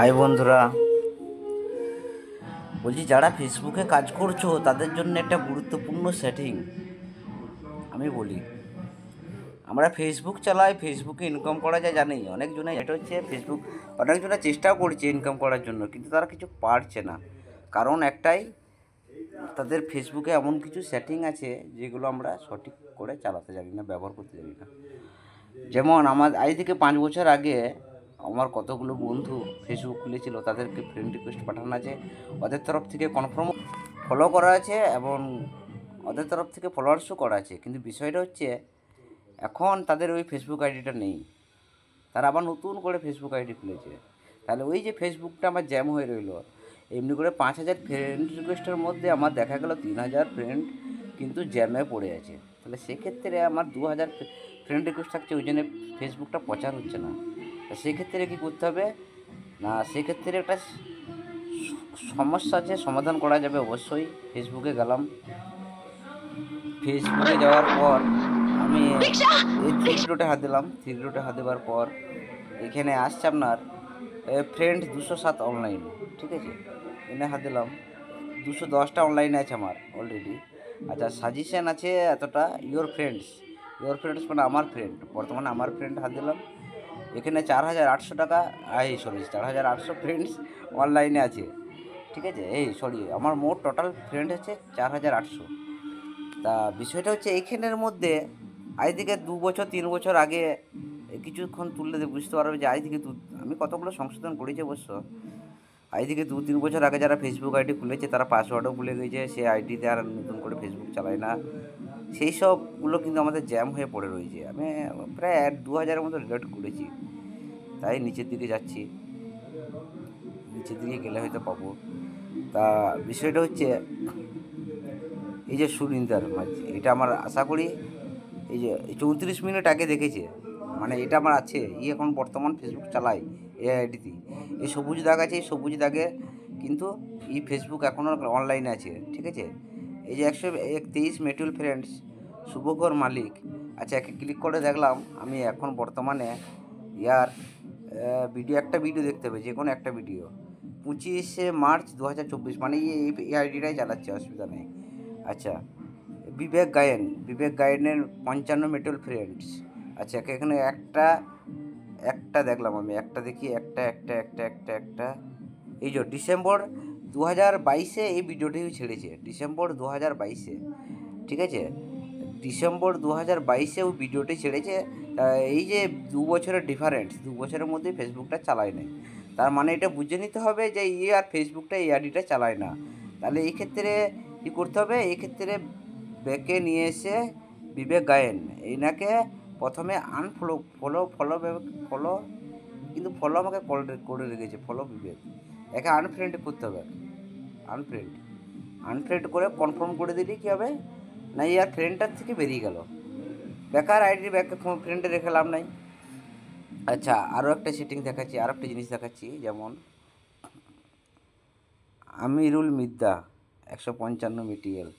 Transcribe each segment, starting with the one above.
High বন্ধুরা, বলছি যারা ফেসবুকে কাজ করছো তাদের জন্য একটা গুরুত্বপূর্ণ সেটিং আমি বলি। আমরা ফেসবুক চালাই, ফেসবুকে ইনকাম করা যায় জানি অনেকজনে। এটা হচ্ছে ফেসবুক, অনেকজনে চেষ্টাও করছে ইনকাম করার জন্য, কিন্তু তারা কিছু পারছে না। কারণ একটাই, তাদের ফেসবুকে এমন কিছু সেটিং আছে যেগুলো আমরা সঠিক করে চালাতে জানি না, ব্যবহার করতে জানি না। যেমন আমার আজ থেকে 5 বছর আগে আমার কতগুলো বন্ধু ফেসবুক খুলেছিল, তাদেরকে ফ্রেন্ড রিকোয়েস্ট পাঠানো আছে, ওদের তরফ থেকে কনফার্ম ফলো করা আছে এবং ওদের তরফ থেকে ফলোয়ার্সও করা আছে। কিন্তু বিষয়টা হচ্ছে এখন তাদের ওই ফেসবুক আইডিটা নেই, তারা আবার নতুন করে ফেসবুক আইডি খুলেছে। তাহলে ওই যে ফেসবুকটা আমার জ্যাম হয়ে রইলো, এমনি করে 5,000 ফ্রেন্ড রিকোয়েস্টের মধ্যে আমার দেখা গেল 3,000 ফ্রেন্ড কিন্তু জ্যামে পড়ে আছে। তাহলে সেক্ষেত্রে আমার 2,000 ফ্রেন্ড রিকোয়েস্ট থাকছে, ওই জন্য ফেসবুকটা প্রচার হচ্ছে না। তা সেক্ষেত্রে কী করতে হবে না, সেক্ষেত্রে একটা সমস্যা আছে, সমাধান করা যাবে অবশ্যই। ফেসবুকে গেলাম, ফেসবুকে যাওয়ার পর আমি এই থ্রি ডটে হাত দিলাম, থ্রি ডটে হাত দেওয়ার পর এখানে আসছে আপনার ফ্রেন্ড 207 অনলাইন, ঠিক আছে, এনে হাত দিলাম। 210টা অনলাইনে আছে আমার অলরেডি। আচ্ছা, সাজেশান আছে এতটা, ইয়োর ফ্রেন্ডস মানে আমার ফ্রেন্ড, বর্তমানে আমার ফ্রেন্ড হাত দিলাম। এখানে 4,800 টাকা, 4,800 ফ্রেন্ডস অনলাইনে আছে, ঠিক আছে। আমার মোট টোটাল ফ্রেন্ড হচ্ছে 4,800। তা বিষয়টা হচ্ছে এইখানের মধ্যে আজ থেকে 2 বছর 3 বছর আগে কিছুক্ষণ তুললে বুঝতে পারবে যে আজ থেকে আমি কতগুলো সংশোধন করেছি অবশ্য। আজ থেকে 2-3 বছর আগে যারা ফেসবুক আইডি খুলেছে তারা পাসওয়ার্ডও ভুলে গেছে, সে আইডিতে আর নতুন করে ফেসবুক চালায় না। সেই সবগুলো কিন্তু আমাদের জ্যাম হয়ে পড়ে রয়েছে। আমি প্রায় 2,000-এর মতো রিলেট করেছি, তাই নিচের দিকে যাচ্ছি, নিচের দিকে গেলে হয়তো পাবো। তা বিষয়টা হচ্ছে এই যে সুরিন্দার মাঝি, এটা আমার আশা করি এই যে 34 মিনিট আগে দেখেছে, মানে এটা আমার আছে। এখন বর্তমান ফেসবুক চালাই এই আইডিতে। এই সবুজ দাগ আছে, এই সবুজ দাগে কিন্তু এই ফেসবুক এখনও অনলাইনে আছে, ঠিক আছে। এই যে 123 মেটুল ফ্রেন্ডস, শুভকর মালিক। আচ্ছা, একে ক্লিক করে দেখলাম আমি এখন বর্তমানে ইয়ার একটা ভিডিও দেখতে হবে, যে কোনো একটা ভিডিও। 25শে মার্চ 2024, মানে এই আইডিটাই চালাচ্ছে, অসুবিধা নেই। আচ্ছা, বিবেক গায়েনের 55 মেটল ফ্রেন্ডস। আচ্ছা, এখানে একটা দেখলাম আমি, একটা দেখি, একটা এই যে ডিসেম্বর 2022-এ এই ভিডিওটি ছেড়েছে, ডিসেম্বর 2022-এ, ঠিক আছে। ডিসেম্বর 2022-এ ওই ভিডিওটি ছেড়েছে। এই যে 2 বছরের ডিফারেন্স, 2 বছরের মধ্যে ফেসবুকটা চালায় নাই, তার মানে এটা বুঝে নিতে হবে যে আর ফেসবুকটা এই আইডিটা চালায় না। তাহলে এই ক্ষেত্রে কী করতে হবে, এই ক্ষেত্রে ব্যাকে নিয়ে এসে বিবেক গায়েন এনাকে প্রথমে ফলো, কিন্তু ফলো আমাকে করে রেখেছে, ফলো বিবেক, একে আনফ্রেন্ড করতে হবে। আনফ্রেন্ড করে কনফার্ম করে দিলে কী হবে না, আর ফ্রেন্ডটার থেকে বেরিয়ে গেল, বেকার আইডি ব্যাকে ফ্রেন্ডে রেখে লাভ নাই। আচ্ছা, আরও একটা সেটিং দেখাচ্ছি, আরও একটা জিনিস দেখাচ্ছি। যেমন আমিরুল মিদ্দা 155 মেটিরিয়াল।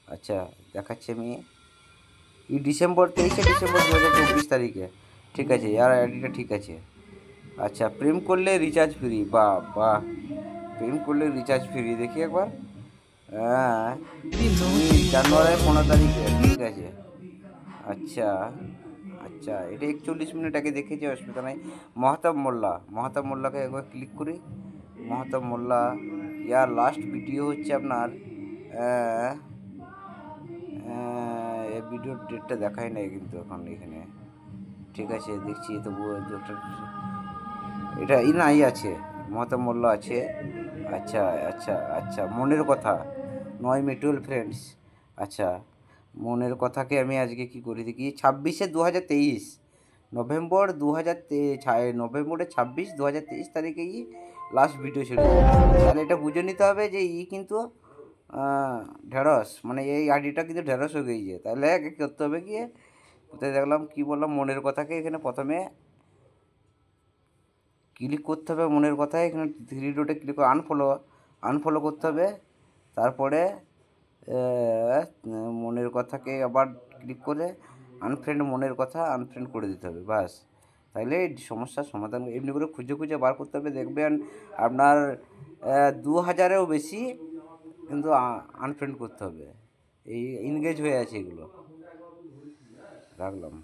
আচ্ছা, দেখাচ্ছি আমি এই 23শে ডিসেম্বর 2024 ঠিক আছে, আর আইডিটা ঠিক আছে। আচ্ছা, প্রেম করলে রিচার্জ ফ্রি, বাহ, প্রেম করলে রিচার্জ ফ্রি, দেখি একবার। হ্যাঁ, জানুয়ারি 15 তারিখে, ঠিক আছে। আচ্ছা, এটা 41 মিনিট আগে দেখেছি, অসুবিধা নাই। মহাতাব মোল্লাকে একবার ক্লিক করি। মহাতাব মোল্লা, ইয়ার লাস্ট ভিডিও হচ্ছে আপনার ভিডিওর ডেটটা দেখাই নাই কিন্তু এখন এখানে, ঠিক আছে, দেখছি তবুও এটা নাই আছে, মহাতাব মোল্লা আছে। আচ্ছা, মনের কথা 9 মেটুয়াল ফ্রেন্ডস। আচ্ছা, মনের কথাকে আমি আজকে কি করি দেখি, 26/2023 নভেম্বরের 26/2023 তারিখে লাস্ট ভিডিও ছেড়েছে। তাহলে এটা বুঝে নিতে হবে যে কিন্তু ঢেঁড়স, মানে এই আইডিটা কিন্তু ঢেঁড়স হয়ে গিয়েছে। তাহলে কী করতে হবে, গিয়ে কোথায় দেখলাম, কি বললাম, মনের কথাকে এখানে প্রথমে ক্লিক করতে হবে। মনের কথায় এখানে থ্রি ডটে ক্লিক করে আনফলো করতে হবে। তারপরে মনের কথাকে আবার ক্লিক করে মনের কথা আনফ্রেন্ড করে দিতে হবে, বাস। তাইলে এই সমস্যার সমাধান এমনি করে খুঁজে খুঁজে বার করতে হবে। দেখবেন আপনার 2000-এও বেশি কিন্তু আনফ্রেন্ড করতে হবে। এই এনগেজ হয়ে আছে এগুলো। রাখলাম।